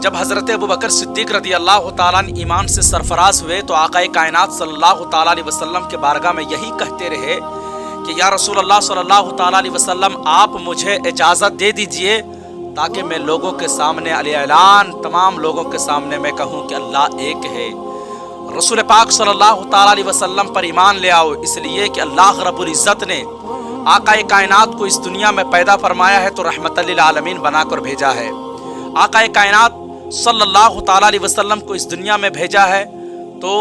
جب حضرت ابو بکر صدیق رضی اللہ تعالیٰ عنہ ایمان سے سرفراز ہوئے تو آقا کائنات صلی اللہ تعالیٰ علیہ وسلم کے بارگاہ میں یہی کہتے رہے کہ یا رسول اللہ صلی اللہ تعالیٰ علیہ وسلم آپ مجھے اجازت دے دیجئے تاکہ میں لوگوں کے سامنے اعلان تمام لوگوں کے سامنے میں کہوں کہ اللہ ایک ہے۔ رسول پاک صلی اللہ تعالیٰ علیہ وسلم پر ایمان لے آؤ، اس لیے کہ اللہ رب العزت نے آقا کائنات کو اس دنیا میں پیدا فرمایا ہے تو رحمت للعالمین بنا کر بھیجا ہے۔ آقا کائنات صلی اللہ تعالیٰ علیہ وسلم کو اس دنیا میں بھیجا ہے تو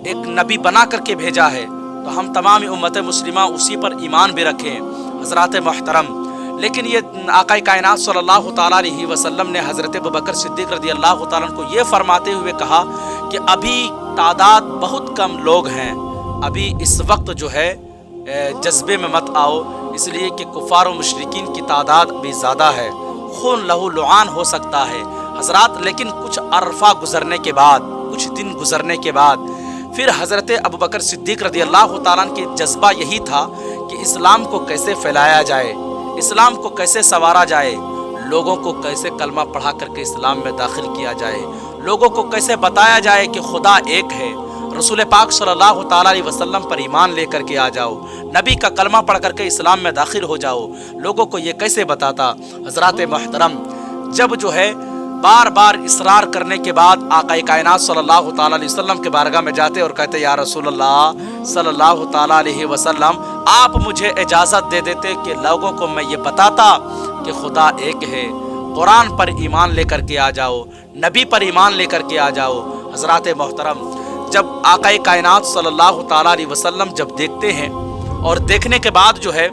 ایک نبی بنا کر کے بھیجا ہے، تو ہم تمام امت مسلمہ اسی پر ایمان بھی رکھیں حضرات محترم۔ لیکن یہ آقا کائنات صلی اللہ تعالیٰ علیہ وسلم نے حضرت ابوبکر صدیق رضی اللہ تعالیٰ عنہ کو یہ فرماتے ہوئے کہا کہ ابھی تعداد بہت کم لوگ ہیں، ابھی اس وقت جو ہے جذبے میں مت آؤ، اس لیے کہ کفار و مشرکین کی تعداد بھی زیادہ ہے، خون لہو لعان ہو سکتا ہے حضرات۔ لیکن کچھ عرفہ گزرنے کے بعد، کچھ دن گزرنے کے بعد پھر حضرت ابوبکر صدیق رضی اللہ تعالیٰ عنہ کے جذبہ یہی تھا کہ اسلام کو کیسے پھیلایا جائے، اسلام کو کیسے سنوارا جائے، لوگوں کو کیسے کلمہ پڑھا کر کے اسلام میں داخل کیا جائے، لوگوں کو کیسے بتایا جائے کہ خدا ایک ہے۔ رسول پاک صلی اللہ تعالیٰ علیہ وسلم پر ایمان لے کر کے آ جاؤ، نبی کا کلمہ پڑھ کر کے اسلام میں داخل ہو جاؤ، لوگوں کو یہ کیسے بتاتا۔ حضرات محترم، جب جو ہے بار بار اصرار کرنے کے بعد آقا کائنات صلی اللہ تعالیٰ علیہ وسلم کے بارگاہ میں جاتے اور کہتے یا رسول اللہ صلی اللہ تعالیٰ علیہ وسلم آپ مجھے اجازت دے دیتے کہ لوگوں کو میں یہ بتاتا کہ خدا ایک ہے، قرآن پر ایمان لے کر کے آ جاؤ، نبی پر ایمان لے کر کے آ جاؤ۔ حضرات محترم، جب آقا کائنات صلی اللہ تعالیٰ علیہ وسلم جب دیکھتے ہیں اور دیکھنے کے بعد جو ہے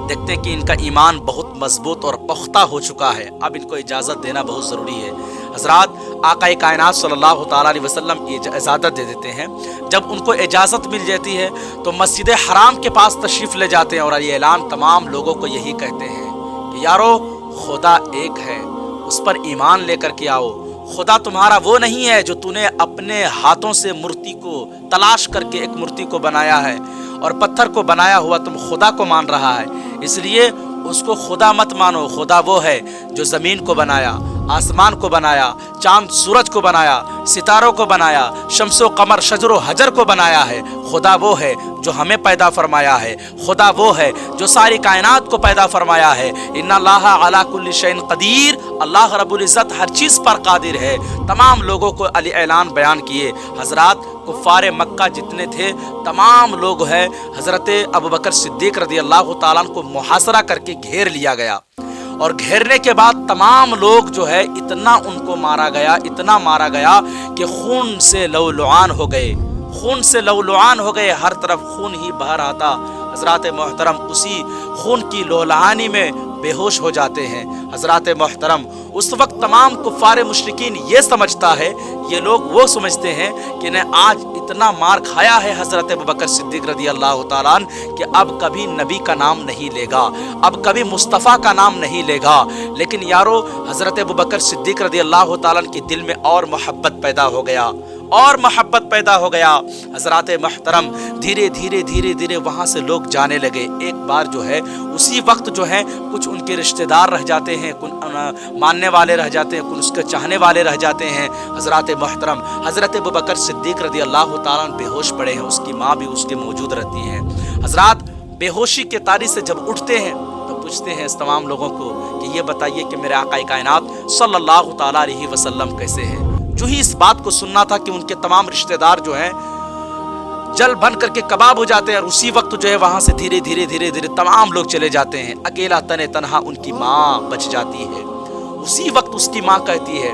دیکھتے کہ ان کا ایمان بہت مضبوط اور پختہ ہو چکا ہے، اب ان کو اجازت دینا بہت ضروری ہے۔ حضرات، آقا کائنات صلی اللہ تعالیٰ علیہ وسلم اجازت دے دیتے ہیں۔ جب ان کو اجازت مل جاتی ہے تو مسجد حرام کے پاس تشریف لے جاتے ہیں اور یہ اعلان تمام لوگوں کو یہی کہتے ہیں کہ یارو خدا ایک ہے، اس پر ایمان لے کر کے آؤ۔ خدا تمہارا وہ نہیں ہے جو تو نے اپنے ہاتھوں سے مورتی کو تلاش کر کے ایک مورتی کو بنایا ہے اور پتھر کو بنایا ہوا تم خدا کو مان رہا ہے، اس لیے اس کو خدا مت مانو۔ خدا وہ ہے جو زمین کو بنایا، آسمان کو بنایا، چاند سورج کو بنایا، ستاروں کو بنایا، شمس و قمر شجر و حجر کو بنایا ہے۔ خدا وہ ہے جو ہمیں پیدا فرمایا ہے، خدا وہ ہے جو ساری کائنات کو پیدا فرمایا ہے۔ ان اللہ علی کل شیء قدیر، اللہ رب العزت ہر چیز پر قادر ہے۔ تمام لوگوں کو علی اعلان بیان کیے۔ حضرات، کفار مکہ جتنے تھے تمام لوگ ہیں حضرت ابوبکر صدیق رضی اللہ تعالیٰ عنہ کو محاصرہ کر کے گھیر لیا گیا، اور گھیرنے کے بعد تمام لوگ جو ہے اتنا ان کو مارا گیا، اتنا مارا گیا کہ خون سے لولعان ہو گئے، خون سے لولعان ہو گئے، ہر طرف خون ہی بہہ رہا تھا۔ حضرات محترم، اسی خون کی لولہانی میں بے ہوش ہو جاتے ہیں۔ حضرات محترم، اس وقت تمام کفار مشرکین یہ سمجھتا ہے، یہ لوگ وہ سمجھتے ہیں کہ نے آج اتنا مار کھایا ہے حضرت ابوبکر صدیق رضی اللہ تعالیٰ عنہ کہ اب کبھی نبی کا نام نہیں لے گا، اب کبھی مصطفیٰ کا نام نہیں لے گا۔ لیکن یارو، حضرت ابوبکر صدیق رضی اللہ تعالیٰ عنہ کے دل میں اور محبت پیدا ہو گیا، اور محبت پیدا ہو گیا۔ حضرات محترم، دھیرے دھیرے دھیرے دھیرے وہاں سے لوگ جانے لگے۔ ایک بار جو ہے اسی وقت جو ہے کچھ ان کے رشتہ دار رہ جاتے ہیں، ماننے والے رہ جاتے ہیں، کچھ اس کے چاہنے والے رہ جاتے ہیں۔ حضرات محترم، حضرت ابوبکر صدیق رضی اللہ تعالیٰ عنہ بے ہوش پڑے ہیں، اس کی ماں بھی اس کے موجود رہتی ہیں۔ حضرات، بے ہوشی کے طاری سے جب اٹھتے ہیں تو پوچھتے ہیں اس تمام لوگوں کو کہ یہ بتائیے کہ میرے آقا کائنات صلی اللہ تعالیٰ علیہ وسلم کیسے ہیں۔ جو ہی اس بات کو سننا تھا کہ ان کے تمام رشتہ دار جو ہیں جل بن کر کے کباب ہو جاتے ہیں، اور اسی وقت جو ہے وہاں سے دھیرے دھیرے دھیرے دھیرے تمام لوگ چلے جاتے ہیں۔ اکیلا تنہا ان کی ماں بچ جاتی ہے۔ اسی وقت اس کی ماں کہتی ہے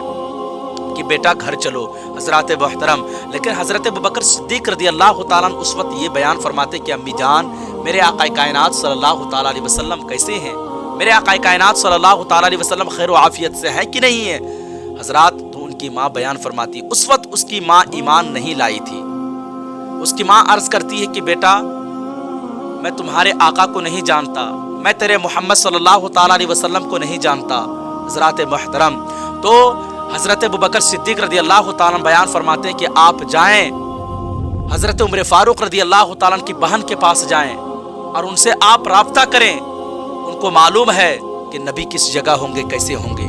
کہ بیٹا گھر چلو۔ حضرات محترم، لیکن حضرت ابوبکر صدیق رضی اللہ تعالیٰ عنہ اس وقت یہ بیان فرماتے کہ امی جان، میرے آقا کائنات صلی اللہ تعالیٰ علیہ وسلم کیسے ہیں؟ میرے آقا کائنات صلی اللہ تعالیٰ علیہ وسلم خیر و عافیت سے ہیں کہ نہیں ہیں؟ حضرات، تو ان کی ماں بیان فرماتی، اس وقت اس کی ماں ایمان نہیں لائی تھی۔ اس کی ماں عرض کرتی ہے کہ بیٹا، میں تمہارے آقا کو نہیں جانتا، میں تیرے محمد صلی اللہ تعالیٰ علیہ وسلم کو نہیں جانتا۔ حضرات محترم، تو حضرت ابوبکر صدیق رضی اللہ تعالیٰ بیان فرماتے ہیں کہ آپ جائیں، حضرت عمر فاروق رضی اللہ تعالیٰ کی بہن کے پاس جائیں اور ان سے آپ رابطہ کریں، ان کو معلوم ہے کہ نبی کس جگہ ہوں گے، کیسے ہوں گے۔